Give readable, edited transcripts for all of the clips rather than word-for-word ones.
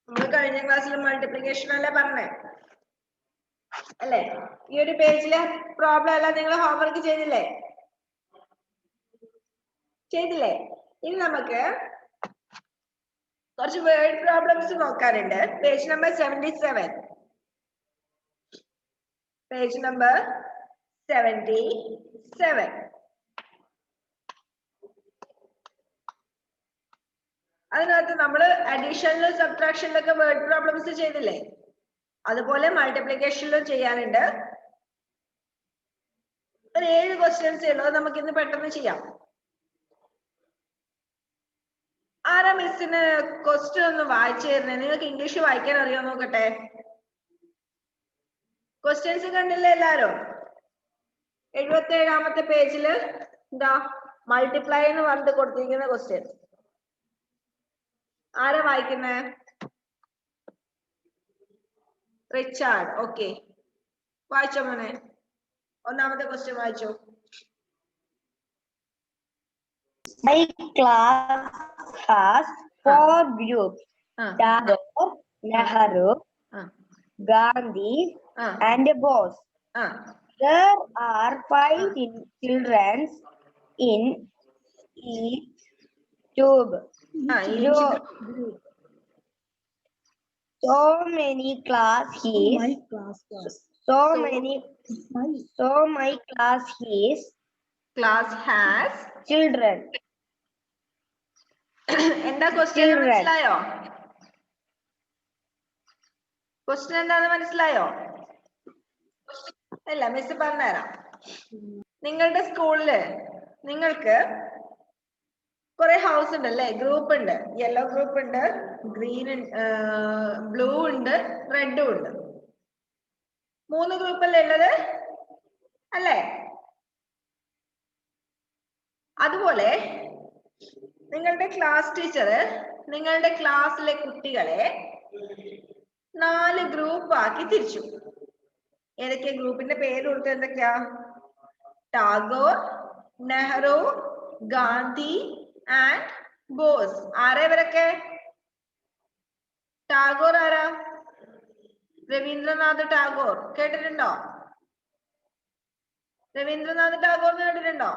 നമ്മൾ കഴിഞ്ഞ ക്ലാസ്സിൽ മൾട്ടിപ്ലിക്കേഷൻ അല്ലേ പറഞ്ഞേ അല്ലേ? ഈ ഒരു പേജിലെ പ്രോബ്ലം എല്ലാം നിങ്ങൾ ഹോംവർക്ക് ചെയ്തില്ലേ? ഇനി നമുക്ക് കുറച്ച് വേർഡ് പ്രോബ്ലംസ് നോക്കാനുണ്ട്. Page number 77. Page number 77. അതിനകത്ത് നമ്മൾ അഡീഷനിലും സബ്ട്രാക്ഷനിലൊക്കെ വേർഡ് പ്രോബ്ലംസ് ചെയ്തില്ലേ? അതുപോലെ മൾട്ടിപ്ലിക്കേഷനിലും ചെയ്യാനുണ്ട്. ഒരു 7 ക്വസ്റ്റ്യൻസ് ഉള്ളൂ. നമുക്ക് ഇന്ന് പെട്ടെന്ന് ചെയ്യാം. ആരാ മിസ്സിന് ക്വസ്റ്റ്യൻ ഒന്ന് വായിച്ചു തരുന്നേ? നിങ്ങൾക്ക് ഇംഗ്ലീഷ് വായിക്കാൻ അറിയോ നോക്കട്ടെ. ക്വസ്റ്റ്യൻസ് കണ്ടില്ലേ എല്ലാരും? 77-ാമത്തെ പേജില് എന്താ മൾട്ടിപ്ലൈ എന്ന് പറഞ്ഞിട്ട് കൊടുത്തിരിക്കുന്ന ക്വസ്റ്റ്യൻ. ആരാ വായിക്കുന്നേ? റിച്ചാർഡ്. ഓക്കെ, വായിച്ചോ മോനെ. ഒന്നാമത്തെ ക്വസ്റ്റ്യൻ വായിച്ചോ. My class has 4 groups: Tagore, Nehru, Gandhi, and Bose. There are 5 children in each group. So many class has children. എന്താ ക്വസ്റ്റ്യൻ മനസ്സിലായോ? ക്വസ്റ്റ്യൻ എന്താന്ന് മനസ്സിലായോ? അല്ല, മിസ് പറഞ്ഞുതരാം. നിങ്ങളുടെ സ്കൂളില് നിങ്ങൾക്ക് കുറെ ഹൗസ് ഉണ്ട് അല്ലേ? ഗ്രൂപ്പ് ഉണ്ട്. യെല്ലോ ഗ്രൂപ്പ് ഉണ്ട്, ഗ്രീൻ ബ്ലൂ ഉണ്ട്, റെഡും ഉണ്ട്. 3 ഗ്രൂപ്പല്ലേ ഉള്ളത് അല്ലേ? അതുപോലെ നിങ്ങളുടെ ക്ലാസ് ടീച്ചർ നിങ്ങളുടെ ക്ലാസ്സിലെ കുട്ടികളെ 4 ഗ്രൂപ്പ് ആക്കി തിരിച്ചു. ഏതൊക്കെ ഗ്രൂപ്പിന്റെ പേര് കൊടുത്തത്? എന്തൊക്കെയാ? Tagore, Nehru, Gandhi and boss. ആരാ ഇവരൊക്കെ? ടാഗോർ ആരാ? രവീന്ദ്രനാഥ് ടാഗോർ. കേട്ടിട്ടുണ്ടോ? രവീന്ദ്രനാഥ് ടാഗോർ കേട്ടിട്ടുണ്ടോ?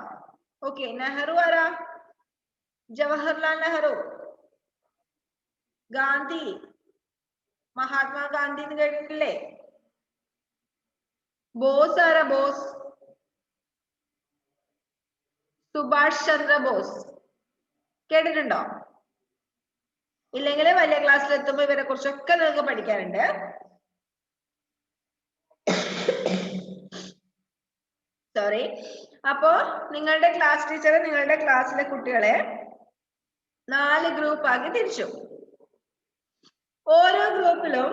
ഓക്കെ. നെഹ്റു ആരാ? ജവഹർലാൽ നെഹ്റു. ഗാന്ധി മഹാത്മാഗാന്ധി എന്ന് കേട്ടിട്ടില്ലേ? ബോസ് ആരാ? ബോസ് സുഭാഷ് ചന്ദ്ര ബോസ്. കേട്ടിട്ടുണ്ടോ? ഇല്ലെങ്കിൽ വലിയ ക്ലാസ്സിൽ എത്തുമ്പോൾ ഇവരെ കുറിച്ചൊക്കെ നിങ്ങൾക്ക് പഠിക്കാനുണ്ട്. സോറി. അപ്പോ നിങ്ങളുടെ ക്ലാസ് ടീച്ചർ നിങ്ങളുടെ ക്ലാസ്സിലെ കുട്ടികളെ 4 ഗ്രൂപ്പ് ആക്കി തിരിച്ചു. ഓരോ ഗ്രൂപ്പിലും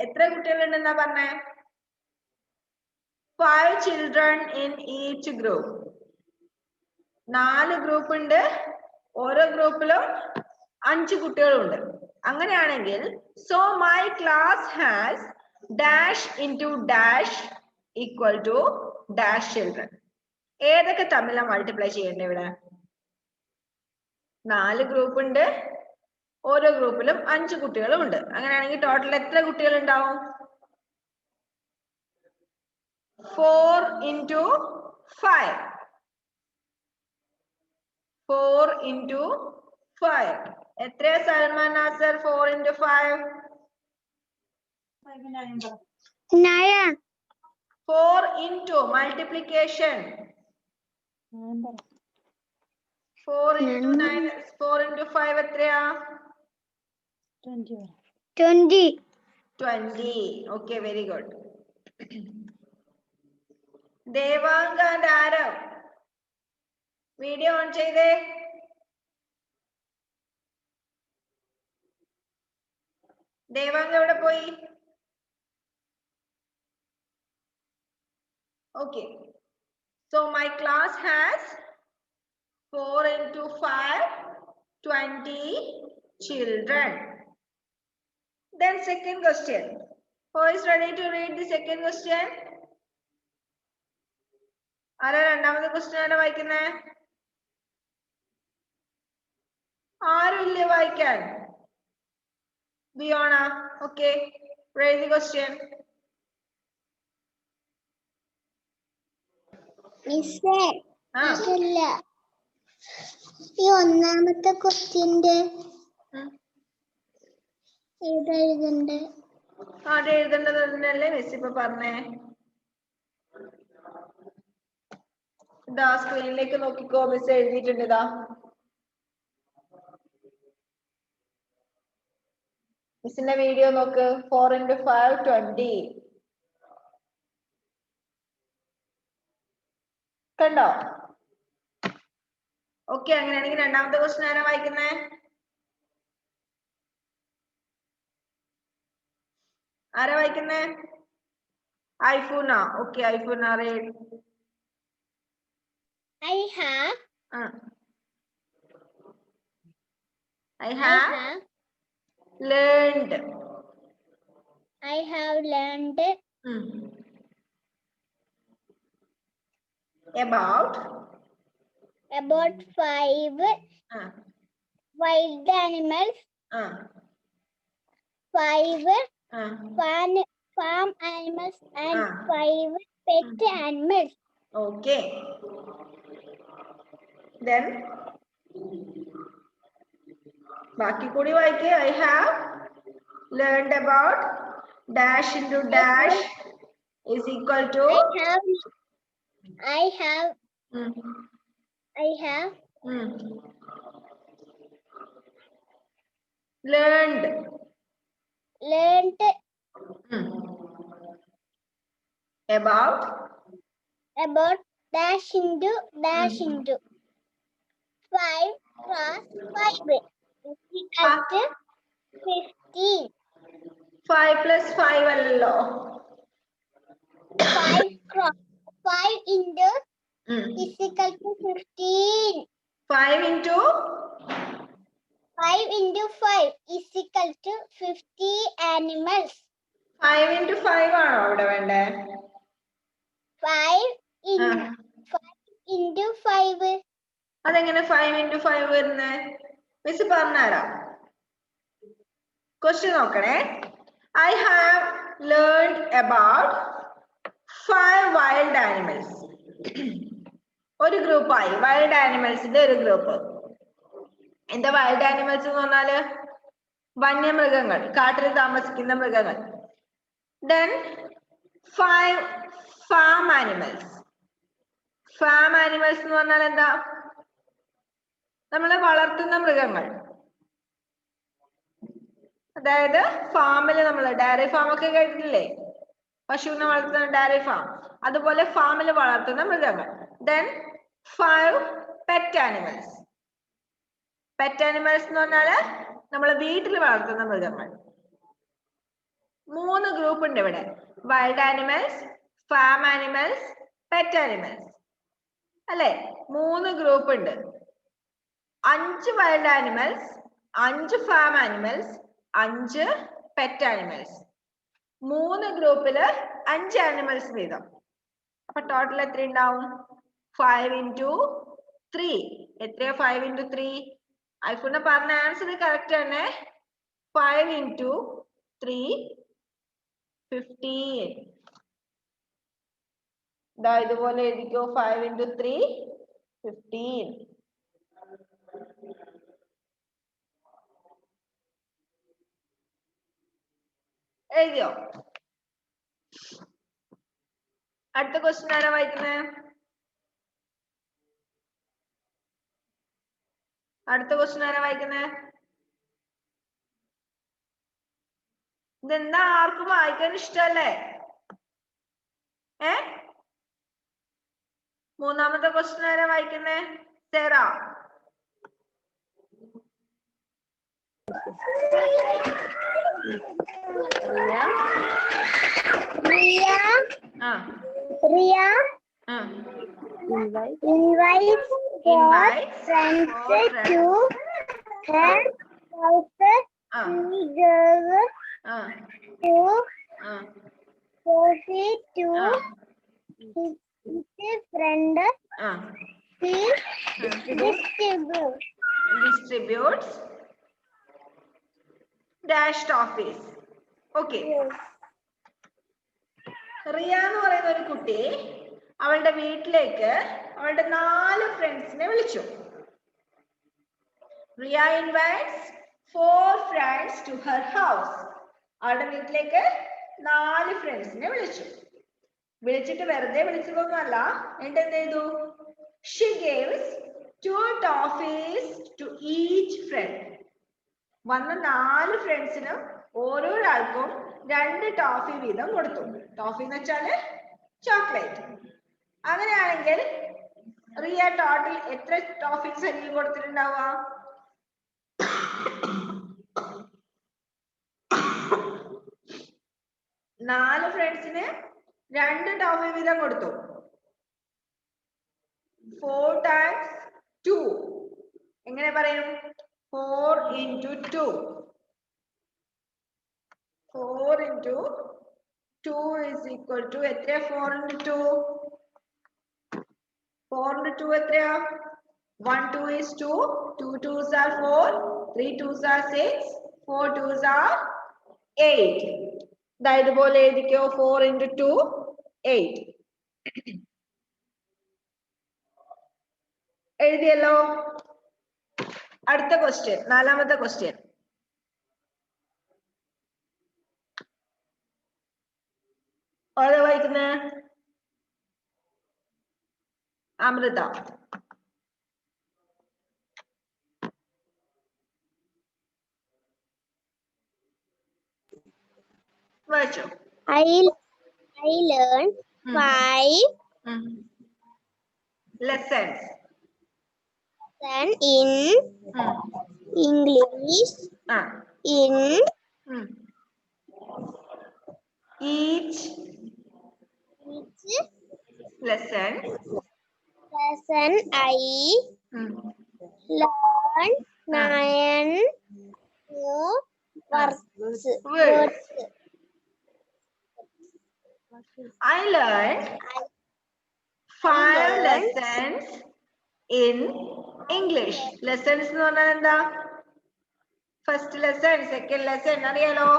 എത്ര കുട്ടികളുണ്ടെന്നാ പറഞ്ഞേ? 5 children in each group. 4 group ഉണ്ട്. ഓരോ ഗ്രൂപ്പിലും 5 കുട്ടികളുണ്ട്. അങ്ങനെയാണെങ്കിൽ so my class has dash into dash equal to dash children. ഏതൊക്കെ തമ്മിലാ മൾട്ടിപ്ലൈ ചെയ്യേണ്ടത് ഇവിടെ? 4 ഗ്രൂപ്പ് ഉണ്ട്. ഓരോ ഗ്രൂപ്പിലും 5 കുട്ടികളും ഉണ്ട്. അങ്ങനെയാണെങ്കിൽ ടോട്ടൽ എത്ര കുട്ടികൾ ഉണ്ടാവും? 4 into 5. 4 into 5. എത്രയാ Salman Nasar? 4 into 5. 9. 4 into multiplication. 4 into 9. 4 into 5 എത്രയാ? 20. 20. Okay, very good. Devanga and Aarav video on ചെയ്തേ. ദേവാംഗ എവിടെ പോയി? Okay. So my class has 4 into 5, 20 children. Then second question. Who is ready to read the second question? ആരാ രണ്ടാമത്തെ question ആരാ വായിക്കുന്നേ? ആരുമില്ലേ വായിക്കാൻ? Biona, okay. Raise the question. മിസ്സേ Ah. അതല്ല ഈ ഒന്നാമത്തെ ക്വസ്റ്റ്യന്റെ ഏതാ എഴുതണ്ടേ? അത് എഴുതേണ്ടത് തന്നെയല്ലേ മിസ് ഇപ്പൊ പറഞ്ഞേ. ഇതാ സ്ക്രീനിലേക്ക് നോക്കിക്കോ, മിസ് എഴുതിയിട്ടുണ്ട്. ഇതാ മിസ്സിന്റെ വീഡിയോ നോക്ക്. 4 into 5 20. കണ്ടോ? ഓക്കെ, അങ്ങനെയാണെങ്കിൽ രണ്ടാമത്തെ ക്വസ്റ്റ്യൻ ആരാ വായിക്കുന്നേ? ആരാ വായിക്കുന്നേ? Aifuna. Okay, Aifuna read. I have I have learned. I have learned About 5 wild animals, 5 farm animals and 5 pet animals. Okay. Then ബാക്കി കൂടി വായിക്കേ. I have learned about dash into dash is equal to I have learned about dash into 5 cross 5 is equal to 15. 5 plus 5 അല്ലല്ലോ. 5 into is equal to 15. 5 into 5 is equal to 50 animals. 5 into 5 ആണോ ഇവിടെ വേണ്ടേ? 5 into 5. അതെങ്ങനെ 5 into 5 വരുന്നേ? Miss പറഞ്ഞുതരാം. Question നോക്കണേ. I have learned about 5 wild animals. ഒരു ഗ്രൂപ്പായി വൈൽഡ് ആനിമൽസിന്റെ ഒരു ഗ്രൂപ്പ്. എന്താ വൈൽഡ് ആനിമൽസ് എന്ന് പറഞ്ഞാല്? വന്യമൃഗങ്ങൾ, കാട്ടിൽ താമസിക്കുന്ന മൃഗങ്ങൾ. Then 5 farm animals. Farm animals എന്ന് പറഞ്ഞാൽ എന്താ? നമ്മള് വളർത്തുന്ന മൃഗങ്ങൾ. അതായത് ഫാമില് നമ്മള് ഡയറി ഫാം ഒക്കെ കേട്ടിട്ടില്ലേ? പശുവിനെ വളർത്തുന്ന ഡയറി ഫാം. അതുപോലെ ഫാമിൽ വളർത്തുന്ന മൃഗങ്ങൾ. Then 5 pet animals. Pet animals എന്ന് പറഞ്ഞാല് നമ്മള് വീട്ടിൽ വളർത്തുന്ന മൃഗങ്ങൾ. 3 ഗ്രൂപ്പ് ഉണ്ട് ഇവിടെ. Wild animals, farm animals, pet animals അല്ലെ? 3 ഗ്രൂപ്പ് ഉണ്ട്. 5 wild animals, 5 farm animals, 5 pet animals. 3 ഗ്രൂപ്പില് 5 ആനിമൽസ് വീതം. അപ്പൊ ടോട്ടൽ എത്ര ഉണ്ടാവും? 5 into 3. എത്രയാ 5 into 3? ഐഫോണ് പറഞ്ഞ ആൻസർ കറക്റ്റ് തന്നെ. 5 into 3 15. ദാ ഇതുപോലെ എഴുതിക്കോ. 5 into 3 15. എഴുതിയോ? അടുത്ത ക്വസ്റ്റ്യൻ ആരാ വായിക്കുന്നേ? അടുത്ത ക്വസ്റ്റ്യൻ ആരാ വായിക്കുന്നേ? ഇതെന്താ ആർക്കും വായിക്കാൻ ഇഷ്ടല്ലേ? മൂന്നാമത്തെ ക്വസ്റ്റ്യൻ ആരാ വായിക്കുന്നേ? Sera. Ria invites 4 friends to her house. She goes to coffee to his friend. He distributes dash toffees. Okay. Riya എന്ന് പറയുന്ന ഒരു കുട്ടി അവളുടെ വീട്ടിലേക്ക് അവളുടെ 4 ഫ്രണ്ട്സിനെ വിളിച്ചു. Riya invites 4 friends to her house. അവളുടെ വീട്ടിലേക്ക് 4 ഫ്രണ്ട്സിനെ വിളിച്ചു. വിളിച്ചിട്ട് വെറുതെ വിളിച്ചതൊന്നുമല്ല, എന്നിട്ട് എന്ത് ചെയ്തു? She gives 2 toffees to each friend. വന്ന 4 ഫ്രണ്ട്സിനും ഓരോരാൾക്കും 2 ടോഫി വീതം കൊടുത്തു. ടോഫി എന്ന് വെച്ചാല് ചോക്ലേറ്റ്. അങ്ങനെയാണെങ്കിൽ റിയ ടോട്ടൽ എത്ര ടോഫീസ് ആയിരിക്കും കൊടുത്തിട്ടുണ്ടാവുക? 4 ഫ്രണ്ട്സിന് 2 ടോഫി വീതം കൊടുത്തു. 4 times 2 എങ്ങനെ പറയും? 4 into 2. 4 into 2 is equal to എത്രയാ? 4 into 2. 4 into 2 എത്രയാ? 1 2 is 2. 2 2s are 4. 3 2s are 6. 4 2s are 8. ഇതുപോലെ എഴുതിക്കോ. 4 into 2 8. എഴുതിയല്ലോ. അടുത്ത ക്വസ്റ്റ്യൻ, 4ാമത്തെ ക്വസ്റ്റ്യൻ. ആരാ വായിക്കുന്നേ? അമൃത. വായിച്ചോ. I learned 5 lessons in English in each lesson I learned 9 new words. I learned 5 lessons in English. Lessons എന്ന് പറഞ്ഞാൽ എന്താ? ഫസ്റ്റ് ലെസൺ, സെക്കൻഡ് ലെസൺ അറിയാലോ.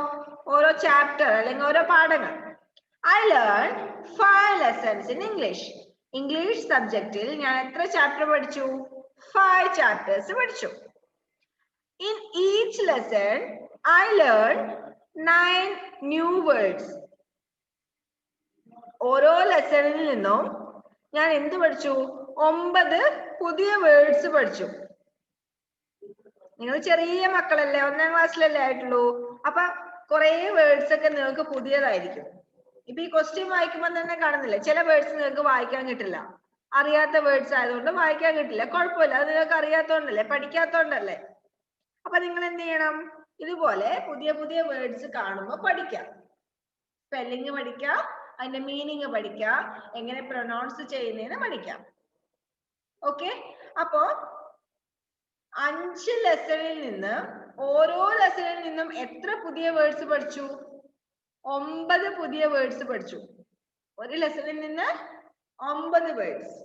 ഓരോ ചാപ്റ്റർ അല്ലെങ്കിൽ ഓരോ പാഠങ്ങൾ. I learned 5 lessons in English. English സബ്ജക്റ്റിൽ ഞാൻ എത്ര ചാപ്റ്റർ പഠിച്ചു? 5 ചാപ്റ്റേഴ്സ് പഠിച്ചു. In each lesson I learned 9 new words. ഓരോ ലെസണിൽ നിന്നും ഞാൻ എന്ത് പഠിച്ചു? 9 പുതിയ വേർഡ്സ് പഠിച്ചു. നിങ്ങൾ ചെറിയ മക്കളല്ലേ, 1ാം ക്ലാസ്സിലല്ലേ ആയിട്ടുള്ളൂ. അപ്പൊ കുറെ വേർഡ്സ് ഒക്കെ നിങ്ങൾക്ക് പുതിയതായിരിക്കും. ഇപ്പൊ ഈ ക്വസ്റ്റ്യൻ വായിക്കുമ്പോൾ തന്നെ കാണുന്നില്ല, ചില വേർഡ്സ് നിങ്ങൾക്ക് വായിക്കാൻ കിട്ടില്ല. അറിയാത്ത വേർഡ്സ് ആയതുകൊണ്ട് വായിക്കാൻ കിട്ടില്ല. കുഴപ്പമില്ല, അത് നിങ്ങൾക്ക് അറിയാത്തോണ്ടല്ലേ, പഠിക്കാത്തോണ്ടല്ലേ. അപ്പൊ നിങ്ങൾ എന്ത് ചെയ്യണം? ഇതുപോലെ പുതിയ പുതിയ വേർഡ്സ് കാണുമ്പോൾ പഠിക്കാം. സ്പെല്ലിങ് പഠിക്കാം, അതിന്റെ മീനിങ് പഠിക്കാം, എങ്ങനെ പ്രൊനൗൺസ് ചെയ്യുന്നതെന്ന് പഠിക്കാം. ഓക്കെ. അപ്പോ 5 ലെസണിൽ നിന്ന് ഓരോ ലെസണിൽ നിന്നും എത്ര പുതിയ വേർഡ്സ് പഠിച്ചു? 9 പുതിയ വേർഡ്സ് പഠിച്ചു. ഒരു ലെസണിൽ നിന്ന് 9 വേർഡ്സ്.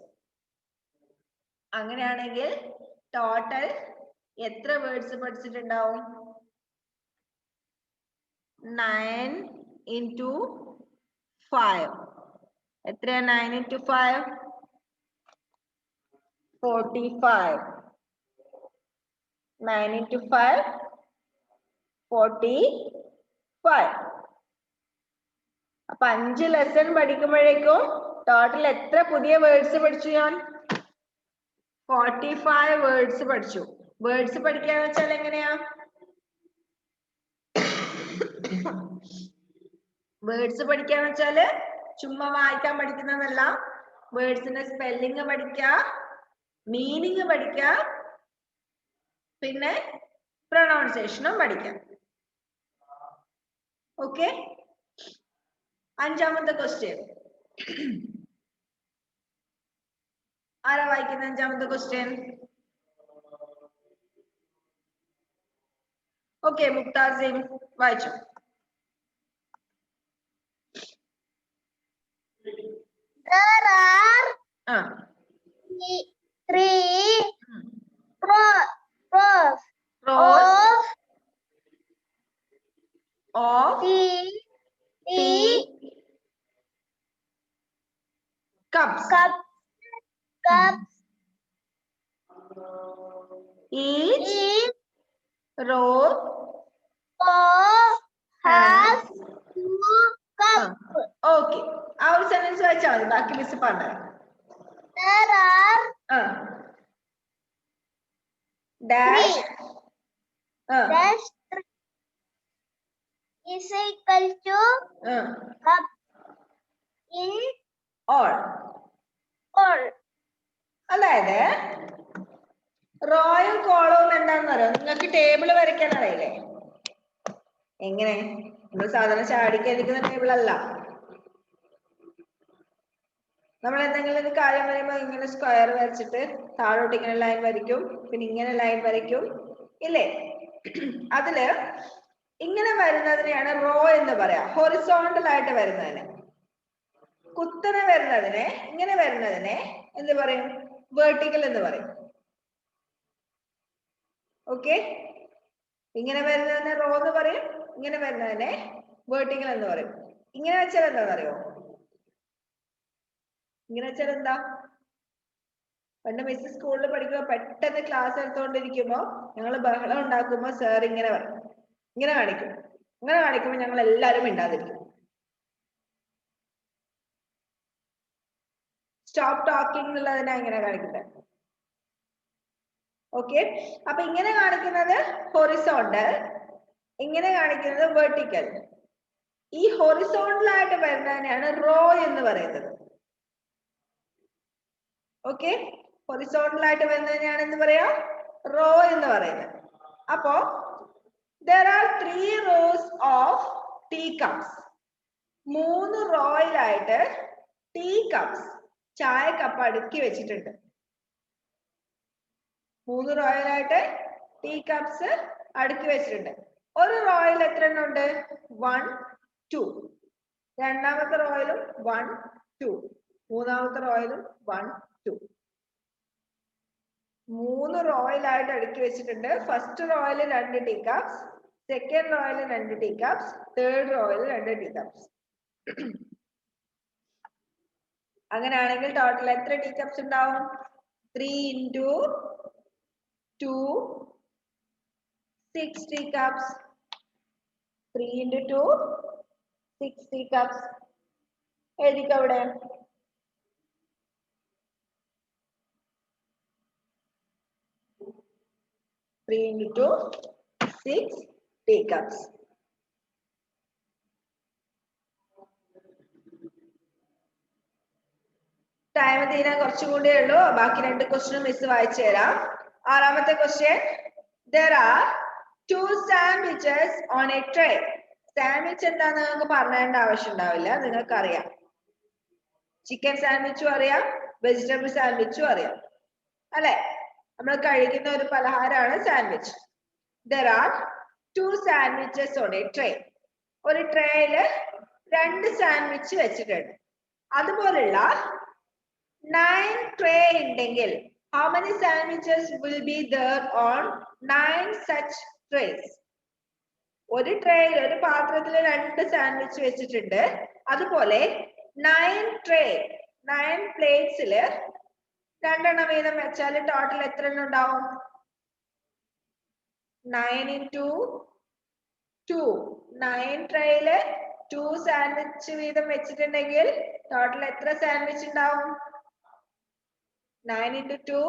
അങ്ങനെയാണെങ്കിൽ ടോട്ടൽ എത്ര വേർഡ്സ് പഠിച്ചിട്ടുണ്ടാവും? 9 into 5. എത്രയാ 9 into 5? 45. 9 into 5 45. അപ്പൊ 5 ലെസൺ പഠിക്കുമ്പോഴേക്കും ടോട്ടൽ എത്ര പുതിയ വേർഡ്സ് പഠിച്ചു? ഞാൻ 45 വേർഡ്സ് പഠിച്ചു. വേർഡ്സ് പഠിക്കാന്ന് വെച്ചാൽ എങ്ങനെയാ? വേർഡ്സ് പഠിക്കാന്ന് വെച്ചാല് ചുമ്മാ വായിക്കാൻ പഠിക്കുന്നതല്ല. വേർഡ്സിന്റെ സ്പെല്ലിങ് പഠിക്കുക, മീനിങ് പഠിക്കുക, പിന്നെ പ്രൊനൗൺസിയേഷനും പഠിക്കാം. ഓക്കെ. 5ാമത്തെ ക്വസ്റ്റ്യൻ ആരാ വായിക്കുന്ന? 5ാമത്തെ ക്വസ്റ്റ്യൻ. ഓക്കെ, മുക്താസിം വായിച്ചു. There are 3 rows of of tea cups. Each row has 2 cups. Okay. ആ ഒരു സെന്റൻസ് വായിച്ചാൽ മതി, ബാക്കി മിസ് പറഞ്ഞത്. There are dash dash 3 is equal to cup in all. അതായത് റോയും കോളവും എന്താണെന്ന് അറിയാം. നിങ്ങൾക്ക് ടേബിൾ വരയ്ക്കാൻ അറിയില്ലേ? എങ്ങനെ? നമ്മൾ സാധാരണ ചാടിക്കാതിരിക്കുന്ന ടേബിൾ അല്ല. നമ്മൾ എന്തെങ്കിലും ഒരു കാര്യം പറയുമ്പോൾ ഇങ്ങനെ സ്ക്വയർ വരച്ചിട്ട് താഴോട്ട് ഇങ്ങനെ ലൈൻ വരയ്ക്കും, പിന്നെ ഇങ്ങനെ ലൈൻ വരയ്ക്കും ഇല്ലേ? അതില് ഇങ്ങനെ വരുന്നതിനെയാണ് റോ എന്ന് പറയാം. ഹൊറിസോണ്ടൽ ആയിട്ട് വരുന്നതിന്. കുത്തനെ വരുന്നതിനെ, ഇങ്ങനെ വരുന്നതിനെ എന്ത് പറയും? വെർട്ടിക്കൽ എന്ന് പറയും. ഓക്കെ? ഇങ്ങനെ വരുന്നതിനെ റോ എന്ന് പറയും, ഇങ്ങനെ വരുന്നതിനെ വെർട്ടിക്കൽ എന്ന് പറയും. ഇങ്ങനെ വെച്ചാൽ എന്താണെന്ന് അറിയോ? ഇങ്ങനെ വെച്ചാൽ എന്താ? പണ്ട് മിസ് സ്കൂളിൽ പഠിക്കുമ്പോൾ പെട്ടെന്ന് ക്ലാസ് എടുത്തുകൊണ്ടിരിക്കുമ്പോ ഞങ്ങൾ ബഹളം ഉണ്ടാക്കുമ്പോ സാർ ഇങ്ങനെ പറയും, ഇങ്ങനെ കാണിക്കും. ഇങ്ങനെ കാണിക്കുമ്പോൾ ഞങ്ങൾ എല്ലാവരും മിണ്ടാതിരിക്കും. സ്റ്റോപ്പ് ടോക്കിംഗ് എന്നുള്ളതിനാ ഇങ്ങനെ കാണിക്കുന്നത്. ഓക്കെ? അപ്പൊ ഇങ്ങനെ കാണിക്കുന്നത് ഹൊറിസോണ്ടൽ, ഇങ്ങനെ കാണിക്കുന്നത് വെർട്ടിക്കൽ. ഈ ഹൊറിസോണ്ടൽ ആയിട്ട് വരുന്നതിനെയാണ് റോ എന്ന് പറയുന്നത്. ഓക്കെ? ഹൊറിസോണ്ടൽ ആയിട്ട് വരുന്നതിനെയാണ് എന്ത് പറയാ? റോ എന്ന് പറയുന്നത്. അപ്പോ there are 3 rows of tea cups. 3 റോയിലായിട്ട് ടീ കപ്സ്, ചായ കപ്പ് അടുക്കി വെച്ചിട്ടുണ്ട്. 3 റോയിലായിട്ട് ടീ കപ്സ് അടുക്കി വെച്ചിട്ടുണ്ട്. ഒരു റോയിൽ എത്ര എണ്ണം ഉണ്ട്? 1 2. രണ്ടാമത്തെ റോയിലും 1 2. മൂന്നാമത്തെ റോയിലും 1 2. 3 റോയിലായിട്ട് അടുക്കി വെച്ചിട്ടുണ്ട്. ഫസ്റ്റ് റോയിൽ 2 ടീ കപ്സ്, സെക്കൻഡ് റോയിൽ 2 ടീ കപ്സ്, തേർഡ് റോയിൽ 2 ടീ കപ്സ്. അങ്ങനെയാണെങ്കിൽ ടോട്ടൽ എത്ര ടീ കപ്സ് ഉണ്ടാവും? 3 into 2 6 tea cups. 3 into 2 6 tea cups. എഴുതിക്കോ അവിടെ. Three into 2 6 tea cups. Time തീരാൻ കുറച്ചും കൂടിയേ ഉള്ളൂ. ബാക്കി 2 ക്വസ്റ്റ്യനും മിസ് വായിച്ചു തരാം. ആറാമത്തെ question, there are 2 sandwiches on a tray. Sandwich എന്താന്ന് നിങ്ങൾക്ക് പറഞ്ഞേണ്ട ആവശ്യം ഉണ്ടാവില്ല, നിങ്ങൾക്ക് അറിയാം. ചിക്കൻ സാൻഡ്വിച്ചും അറിയാം, വെജിറ്റബിൾ സാൻഡ്വിച്ചും അറിയാം അല്ലെ? നമ്മൾ കഴിക്കുന്ന ഒരു പലഹാരമാണ് sandwich. there are 2 sandwiches on a tray. ഒരു ട്രേയില് 2 സാൻഡ്വിച്ച് വെച്ചിട്ടുണ്ട്. അതുപോലുള്ള 9 ട്രേ ഉണ്ടെങ്കിൽ how many sandwiches will be there on 9 such trays? ഒരു ട്രേയിൽ, ഒരു പാത്രത്തിൽ 2 സാൻഡ്വിച്ച് വെച്ചിട്ടുണ്ട്. അതുപോലെ 9 ട്രേ, 9 പ്ലേറ്റ്സിൽ 2 എണ്ണം വീതം വെച്ചാൽ ടോട്ടൽ എത്ര എണ്ണം ഉണ്ടാവും? 9 into 2. 9 ട്രേയില് 2 സാൻഡ്വിച്ച് വീതം വെച്ചിട്ടുണ്ടെങ്കിൽ ടോട്ടൽ എത്ര സാൻഡ്വിച്ച് ഉണ്ടാവും? 9 into 2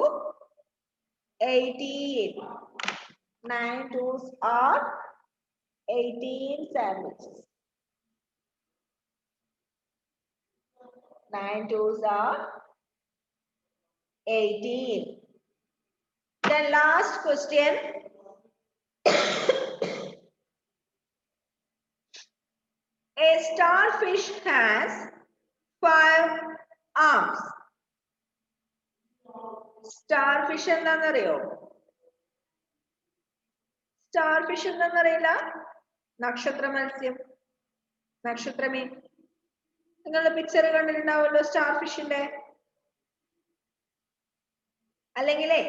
18. 9 twos are 18 sandwiches. 9 twos are 18. The last question. A starfish has 5 arms. Starfish എന്താണെന്നറിയോ? സ്റ്റാർഫിഷ് എന്താണെന്നറിയില്ല? നക്ഷത്ര മത്സ്യം, നക്ഷത്രമീൻ. നിങ്ങളുടെ പിക്ചർ കണ്ടിട്ടുണ്ടാവുമല്ലോ സ്റ്റാർഫിഷിന്റെ. അല്ലെങ്കിലേ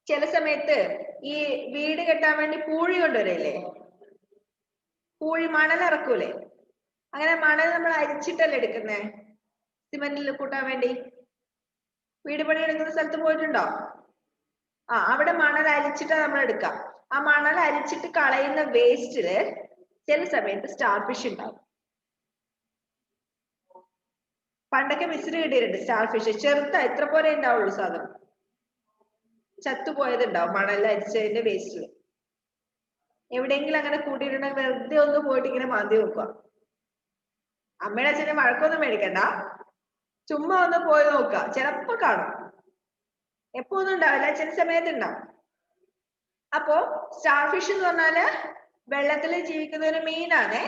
ചില സമയത്ത് ഈ വീട് കെട്ടാൻ വേണ്ടി പൂഴി കൊണ്ടുവരില്ലേ? പൂഴി മണൽ ഇറക്കൂലേ, അങ്ങനെ മണൽ നമ്മൾ അരിച്ചിട്ടല്ലേ എടുക്കുന്നേ സിമെന്റിൽ കൂട്ടാൻ വേണ്ടി. വീട് പണി എടുക്കുന്ന സ്ഥലത്ത് പോയിട്ടുണ്ടോ? അവിടെ മണൽ അരിച്ചിട്ടാ നമ്മൾ എടുക്കാം. ആ മണൽ അരിച്ചിട്ട് കളയുന്ന വേസ്റ്റില് ചില സമയത്ത് സ്റ്റാർ ഫിഷ് ഉണ്ടാവും. പണ്ടൊക്കെ മിസ്സിന് കിട്ടിയിട്ടുണ്ട് സ്റ്റാർ ഫിഷ്. ചെറുതാ, ഇത്ര പോലെ ഉണ്ടാവുള്ളൂ സാധനം. ചത്തുപോയതുണ്ടാവും മണൽ അരിച്ചതിന്റെ വേസ്റ്റില്. എവിടെയെങ്കിലും അങ്ങനെ കൂട്ടിയിട്ടുണ്ടെങ്കിൽ വെറുതെ ഒന്ന് പോയിട്ട് ഇങ്ങനെ മാന്തി നോക്കുക. അമ്മയുടെ അച്ഛനെ വഴക്കൊന്നും മേടിക്കണ്ട, ചുമ്മാ ഒന്ന് പോയി നോക്കുക, ചിലപ്പോ കാണും. എപ്പോ ഒന്നും ഉണ്ടാവില്ല, ചില സമയത്ത് ഉണ്ടാവും. അപ്പോ സ്റ്റാർ ഫിഷ് എന്ന് പറഞ്ഞാല് വെള്ളത്തിൽ ജീവിക്കുന്ന ഒരു മീനാണ്.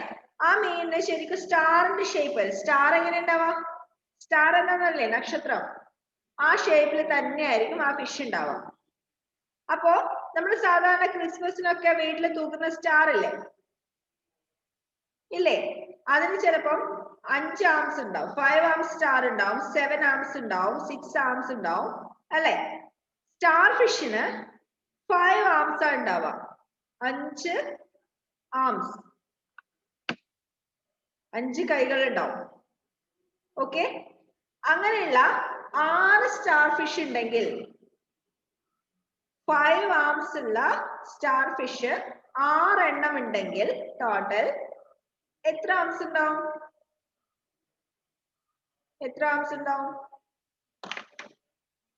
ആ മീനിന് ശരിക്കും സ്റ്റാറിന്റെ ഷേപ്പ്. സ്റ്റാർ എങ്ങനെ ഉണ്ടാവാ? സ്റ്റാർ എന്താന്നല്ലേ, നക്ഷത്രം. ആ ഷേപ്പിൽ തന്നെയായിരിക്കും ആ ഫിഷ് ഉണ്ടാവുക. അപ്പോ നമ്മൾ സാധാരണ ക്രിസ്മസിനൊക്കെ വീട്ടിൽ തൂക്കുന്ന സ്റ്റാർ ഇല്ലേ, ഇല്ലേ? അതിന് ചിലപ്പം 5 ആംസ് ഉണ്ടാവും, 5 ആംസ് സ്റ്റാർ ഉണ്ടാവും, 7 ആംസ് ഉണ്ടാവും, 6 ആംസ് ഉണ്ടാവും, അല്ലെ? സ്റ്റാർ ഫിഷിന് 5 ആംസ് ആണ് ഉണ്ടാവുക, 5 ആംസ്, 5 കൈകൾ ഉണ്ടാവും. ഓക്കെ, അങ്ങനെയുള്ള 6 സ്റ്റാർ ഫിഷ് ഉണ്ടെങ്കിൽ 5 ആംസ് ഉള്ള സ്റ്റാർ ഫിഷ് 6 എണ്ണം ഉണ്ടെങ്കിൽ ടോട്ടൽ എത്ര ആംസ് ഉണ്ടാവും? എത്ര ആംസ് ഉണ്ടാവും?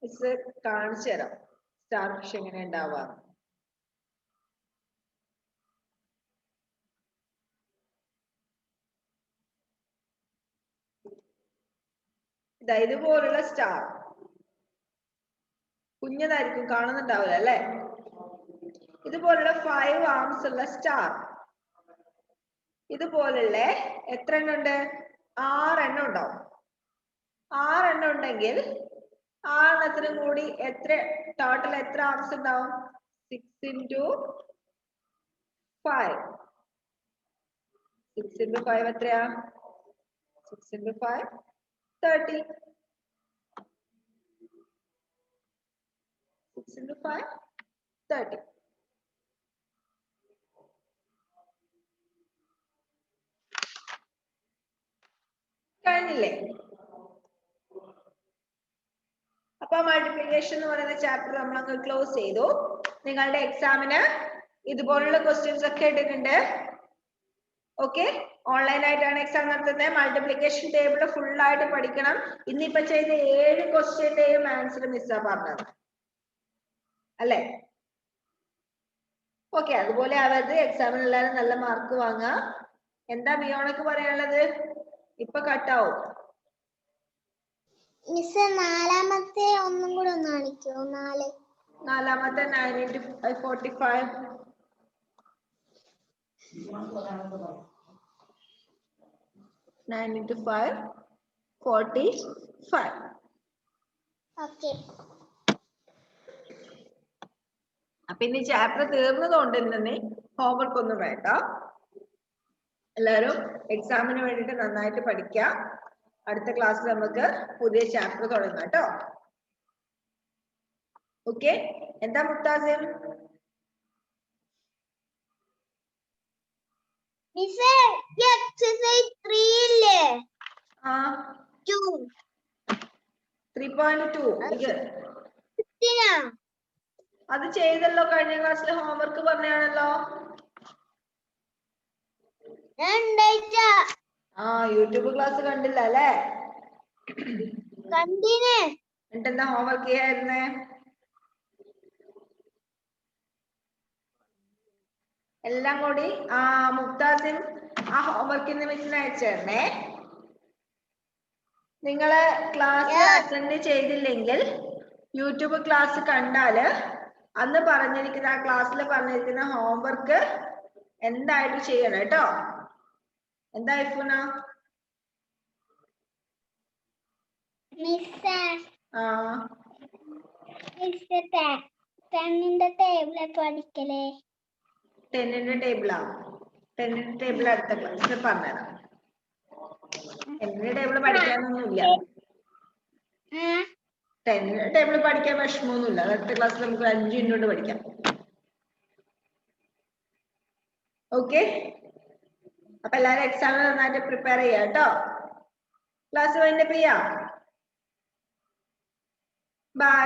മിസ് കാണിച്ചു തരാം സ്റ്റാർ ഫിഷ് എങ്ങനെ ഉണ്ടാവുക. ഇതാ ഇതുപോലുള്ള സ്റ്റാർ കുഞ്ഞതായിരിക്കും, കാണുന്നുണ്ടാവില്ല അല്ലെ? ഇതുപോലുള്ള 5 ആംസ് ഉള്ള സ്റ്റാർ ഇതുപോലുള്ള എത്ര എണ്ണം ഉണ്ട്? 6 എണ്ണം ഉണ്ടാവും. 6 എണ്ണം ഉണ്ടെങ്കിൽ 6 എണ്ണത്തിനും കൂടി എത്ര ടോട്ടൽ എത്ര ആംസ് ഉണ്ടാവും? 6 into 5. 6 into 5 എത്രയാ? 6 into 5 30. 6 into 5 30. കഴിഞ്ഞില്ലേ? അപ്പൊ മൾട്ടിപ്ലിക്കേഷൻ എന്ന് പറയുന്ന ചാപ്റ്റർ നമ്മൾ അങ്ങ് ക്ലോസ് ചെയ്തു. നിങ്ങളുടെ എക്സാമിന് ഇതുപോലുള്ള ക്വസ്റ്റ്യൻസ് ഒക്കെ ഇട്ടിട്ടുണ്ട്. ഓക്കെ, ഓൺലൈൻ ആയിട്ടാണ് എക്സാം നടത്തുന്നത്. മൾട്ടിപ്ലിക്കേഷൻ ടേബിൾ ഫുൾ ആയിട്ട് പഠിക്കണം. ഇന്നിപ്പോ ചെയ്ത 7 ക്വസ്റ്റ്യന്റെയും ആൻസർ മിസ്സാ പറഞ്ഞത് അല്ലെ? ഓക്കെ, അതുപോലെ ആവരുത്. എക്സാമിന് എല്ലാവരും നല്ല മാർക്ക് വാങ്ങുക. എന്താ ബിയോണക്ക് പറയാനുള്ളത്? ഇപ്പൊ കട്ടാവും. മിസ് നാലാമത്തെ ഒന്നും കൂടെ ഒന്ന് കാണിക്കോ? നാലാമത്തെ 9 into 45. 9 into 5 45. ഓക്കെ, അപ്പൊ ഇനി ചാപ്റ്റർ തീർന്നതുകൊണ്ട് തന്നെ ഹോംവർക്ക് ഒന്നും വേണ്ട. എല്ലാവരും എക്സാമിന് വേണ്ടിയിട്ട് നന്നായിട്ട് പഠിക്കാം. അടുത്ത ക്ലാസ്സിൽ നമുക്ക് പുതിയ ചാപ്റ്റർ തുടങ്ങാം കേട്ടോ. ഓക്കെ, എന്താ മുത്താസിം? മിസ് എക്സസൈസ് 3 ഇല്ലേ? 2 3.2 അത് ചെയ്തല്ലോ, കഴിഞ്ഞ ക്ലാസ്സിൽ ഹോംവർക്ക് പറഞ്ഞാണല്ലോ. യൂട്യൂബ് ക്ലാസ് കണ്ടില്ല അല്ലേ? കണ്ടിനെ. എന്നിട്ടെന്താ ഹോംവർക്ക് ചെയ്യായിരുന്നേ? എല്ലാം കൂടി മുക്താസിം ആ ഹോംവർക്കിന് മിസ്സിന് അയച്ചേർന്നേ. നിങ്ങള് ക്ലാസ് അറ്റൻഡ് ചെയ്തില്ലെങ്കിൽ യൂട്യൂബ് ക്ലാസ് കണ്ടാല് അന്ന് പറഞ്ഞിരിക്കുന്ന ആ ക്ലാസ്സിൽ പറഞ്ഞിരിക്കുന്ന ഹോംവർക്ക് എന്തായിട്ട് ചെയ്യണം കേട്ടോ. എന്താ ഇഫുന? ടെന്നിന്റെ ടേബിൾ പഠിക്കലേ? 10ന്റെ ടേബിളാ? 10ന്റെ ടേബിൾ അടുത്ത ക്ലാസ്സിൽ പറഞ്ഞുതരാം. 10ന്റെ ടേബിൾ പഠിക്കാനൊന്നുമില്ല. 10ന്റെ ടേബിൾ പഠിക്കാൻ വിഷമമൊന്നുമില്ല. അടുത്ത ക്ലാസ്സിൽ നമുക്ക് 5 മിനിറ്റ് കൊണ്ട് പഠിക്കാം. ഓക്കെ, അപ്പൊ എല്ലാരും എക്സാമിന് നന്നായിട്ട് പ്രിപ്പയർ ചെയ്യാം കേട്ടോ. ക്ലാസ് വൈൻഡപ്പ് ചെയ്യാം. ബൈ.